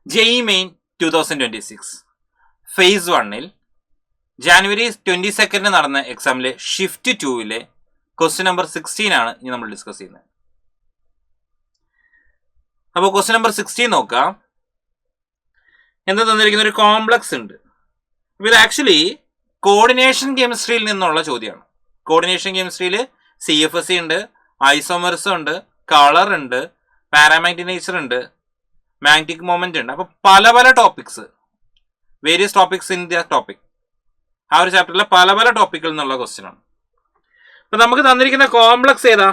JEE Main 2026 face 1-ൽ January 22 നടന്ന എക്സാമിലെ shift 2-ലെ question number 16 ആണ് ഇനി നമ്മൾ ഡിസ്കസ് ചെയ്യുന്നത്. അപ്പോൾ ക്വസ്റ്റ്യൻ നമ്പർ 16 നോക്കാം. എന്താ തന്നിരിക്കുന്ന ഒരു കോംപ്ലക്സ് ഉണ്ട്. ഇത് ആക്ച്വലി കോർഡിനേഷൻ കെമിസ്ട്രിയിൽ നിന്നുള്ള ചോദ്യമാണ്. കോർഡിനേഷൻ കെമിസ്ട്രിയിൽ CFSE ഉണ്ട്, ഐസോമർസ് ഉണ്ട്, കളർ ഉണ്ട്, പാരാമാഗ്നറ്റൈസർ ഉണ്ട്, മാഗ്നറ്റിക് മൊമെന്റ് ഉണ്ട്. അപ്പോൾ പല പല topics, various topics in the topic, ആ ഒരു ചാപ്റ്ററിലെ പല പല ടോപ്പിക്കിൽ നിന്നുള്ള ക്വസ്റ്റ്യൻ ആണ്. അപ്പൊ നമുക്ക് തന്നിരിക്കുന്ന കോംപ്ലക്സ് ഏതാ?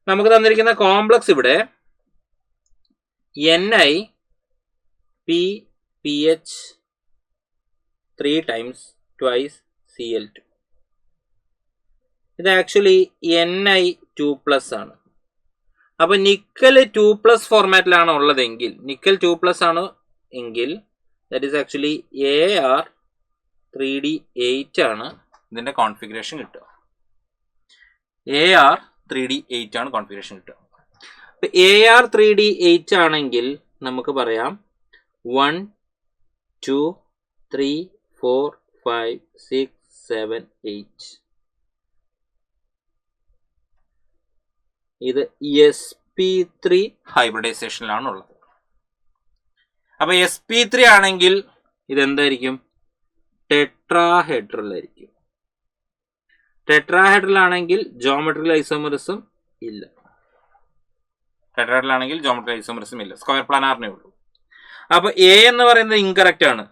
നമുക്ക് തന്നിരിക്കുന്ന കോംപ്ലക്സ് ഇവിടെ NiPPH 3 times twice Cl2. ഇത് ആക്ച്വലി Ni2+ ആണ്. അപ്പൊ നിക്കൽ 2+ ഫോർമാറ്റിലാണ് ഉള്ളതെങ്കിൽ, നിക്കൽ 2+ ആണ് എങ്കിൽ ദാറ്റ് ഈസ് ആക്ച്വലി Ar3D8 ആണ് ഇതിന്റെ കോൺഫിഗറേഷൻ കിട്ടുക. Ar3D8 ആണ് കോൺഫിഗറേഷൻ കിട്ടുക. അപ്പൊ Ar3D8 ആണെങ്കിൽ നമുക്ക് പറയാം 1 2 3 4 5 6 7 8. ഇത് sp3 ഹൈബ്രിഡൈസേഷനിലാണ് ഉള്ളത്. അപ്പൊ sp3 ആണെങ്കിൽ ഇതെന്തായിരിക്കും? ടെട്രാഹെഡ്രൽ ആയിരിക്കും. ടെട്രാഹെഡ്രൽ ആണെങ്കിൽ ജോമെട്രിക്കൽ ഐസോമറിസം ഇല്ല. ടെട്രാഹെഡ്രൽ ആണെങ്കിൽ ജോമെട്രിക്കൽ ഐസോമറിസം ഇല്ല, സ്ക്വയർ പ്ലാനാറിനേ ഉള്ളൂ. അപ്പൊ എ എന്ന് പറയുന്നത് ഇൻകറക്റ്റ് ആണ്.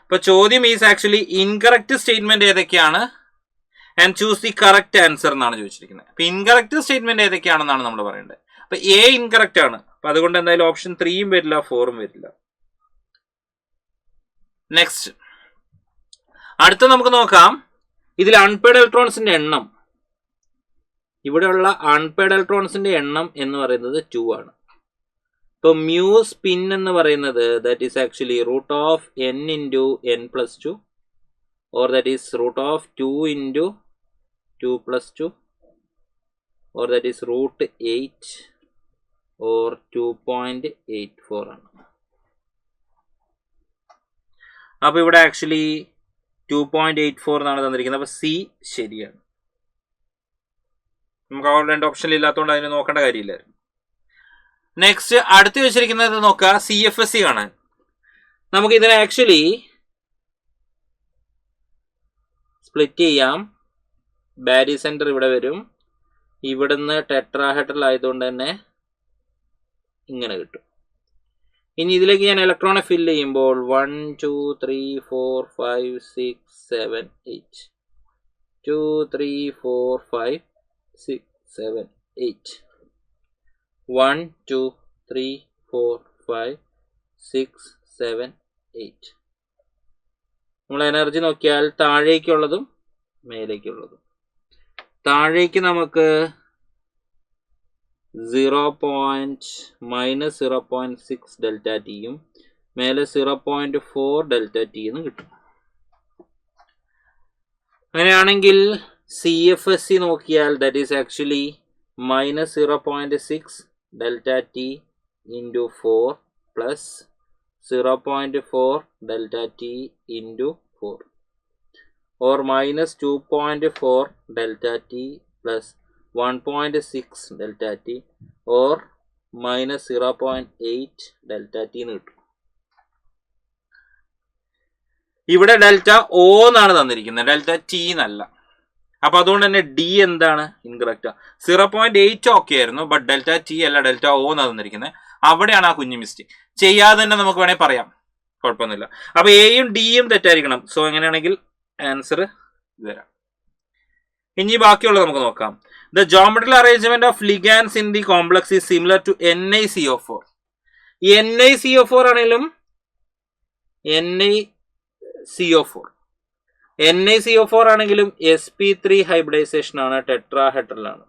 അപ്പൊ ചോദ്യം ഈസ് ആക്ച്വലി ഇൻകറക്റ്റ് സ്റ്റേറ്റ്മെന്റ് ഏതൊക്കെയാണ് and choose the correct answer എന്നാണ് ചോദിച്ചിരിക്കുന്നത്. അപ്പൊ ഇൻകറക്റ്റ് സ്റ്റേറ്റ്മെന്റ് ഏതൊക്കെയാണെന്നാണ് നമ്മൾ പറയേണ്ടത്. അപ്പൊ എ ഇൻകറക്റ്റ് ആണ്. അപ്പൊ അതുകൊണ്ട് എന്തായാലും ഓപ്ഷൻ 3 വരില്ല, 4 വരില്ല. നെക്സ്റ്റ്, അടുത്ത നമുക്ക് നോക്കാം. ഇതിൽ അൺപെയ്ഡ് ഇലക്ട്രോൺസിന്റെ എണ്ണം, ഇവിടെയുള്ള അൺപെയ്ഡ് ഇലക്ട്രോൺസിന്റെ എണ്ണം എന്ന് പറയുന്നത് 2 ആണ്. ഇപ്പൊ മ്യൂ സ്പിൻ എന്ന് പറയുന്നത് that is actually root of n into n+2 or that is root of 2 into 2+2 or that is root 8 or 2.84 ആണ്. അപ്പൊ ഇവിടെ ആക്ച്വലി 2.84 എന്നാണ് തന്നിരിക്കുന്നത്. അപ്പൊ സി ശരിയാണ്. നമുക്ക് ആ രണ്ട് ഓപ്ഷനിൽ ഇല്ലാത്തതുകൊണ്ട് അതിന് നോക്കേണ്ട കാര്യമില്ലായിരുന്നു. നെക്സ്റ്റ്, അടുത്ത് വെച്ചിരിക്കുന്നത് നോക്കുക, CFSE കാണാൻ. നമുക്ക് ഇതിനെ ആക്ച്വലി സ്പ്ലിറ്റ് ചെയ്യാം. ബാരി സെന്റർ ഇവിടെ വരും, ഇവിടുന്ന് ടെട്രാഹെഡ്രൽ ആയതുകൊണ്ട് തന്നെ ഇങ്ങനെ കിട്ടും. ഇനി ഇതിലേക്ക് ഞാൻ ഇലക്ട്രോണെ ഫില്ല് ചെയ്യുമ്പോൾ 1 2 3 4 5 6 7 8 2 3 4 5 6 7 8 1 2 3 4 5 6 7 8. നമ്മൾ എനർജി നോക്കിയാൽ താഴേക്കുള്ളതും മേലേക്കുള്ളതും. താഴേക്ക് നമുക്ക് -0.6 ഡെൽറ്റ ടിയും മേലെ 0.4 ഡെൽറ്റ ടി എന്നും കിട്ടും. അങ്ങനെയാണെങ്കിൽ CFSE നോക്കിയാൽ that is actually -0.6 delta T into 4 plus 0.4 delta T into 4 or -2.4 delta t plus 1.6 delta t or -0.8 delta t എന്ന് കിട്ടും. ഇവിടെ ഡെൽറ്റ O എന്നാണ് തന്നിരിക്കുന്നത്, ഡെൽറ്റ ടി എന്നല്ല. അപ്പൊ അതുകൊണ്ട് തന്നെ ഡി എന്താണ്? ഇൻകറക്റ്റ്. 0.8 ഓക്കെ ആയിരുന്നു, ബട്ട് ഡെൽറ്റ ടി അല്ല, ഡെൽറ്റ O എന്നാണ് തന്നിരിക്കുന്നത്. അവിടെയാണ് ആ കുഞ്ഞു മിസ്റ്റേക്ക്. ചെയ്യാതെ തന്നെ നമുക്ക് വേണമെങ്കിൽ പറയാം, കുഴപ്പമൊന്നുമില്ല. അപ്പൊ എയും ഡിയും തെറ്റായിരിക്കണം. സോ എങ്ങനെയാണെങ്കിൽ ആൻസർ വരാം. ഇനി ബാക്കിയുള്ളത് നമുക്ക് നോക്കാം. The geometrical arrangement of ligands in the complex is similar to NiCO4. NiCO4 ആണെങ്കിലും NiCO4 ആണെങ്കിലും sp3 ഹൈബ്രിഡൈസേഷൻ ആണ്, ടെട്രാഹെഡ്രൽ ആണ്.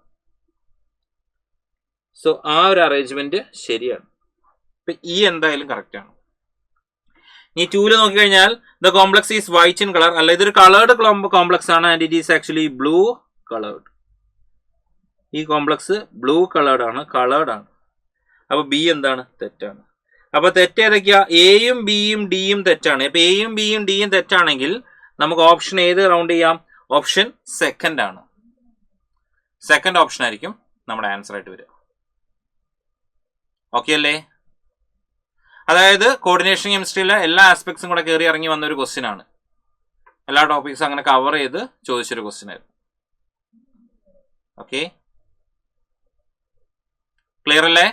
സോ ആ ഒരു അറേഞ്ച്മെന്റ് ശരിയാണ്. ഇപ്പൊ ഈ എന്തായാലും കറക്റ്റ് ആണ്. ഈ 2 നോക്കിക്കഴിഞ്ഞാൽ the complex is white in colour. അല്ല, ഇതൊരു കളേർഡ് കോംപ്ലക്സ് ആണ് and it is actually blue coloured. ഈ കോംപ്ലക്സ് ബ്ലൂ കളേർഡ് ആണ്. അപ്പൊ ബി എന്താണ്? തെറ്റാണ്. അപ്പൊ തെറ്റ് ഏതൊക്കെയാ? എയും ബിയും ഡിയും തെറ്റാണ്. ഇപ്പൊ എയും ബിയും ഡിയും തെറ്റാണെങ്കിൽ നമുക്ക് ഓപ്ഷൻ ഏത് റൗണ്ട് ചെയ്യാം? ഓപ്ഷൻ സെക്കൻഡ് ആണ്. സെക്കൻഡ് ഓപ്ഷൻ ആയിരിക്കും നമ്മുടെ ആൻസർ ആയിട്ട് വരിക. ഓക്കെ അല്ലേ? അതായത് കോർഡിനേഷൻ കെമിസ്ട്രിയിലെ എല്ലാ ആസ്പെക്ട്സും കൂടെ കയറി ഇറങ്ങി വന്ന ഒരു ക്വസ്റ്റ്യൻ ആണ്. എല്ലാ ടോപ്പിക്സും അങ്ങനെ കവർ ചെയ്ത് ചോദിച്ചൊരു ക്വസ്റ്റ്യൻ ആയിരുന്നു. ഓക്കെ, ക്ലിയർ അല്ലേ?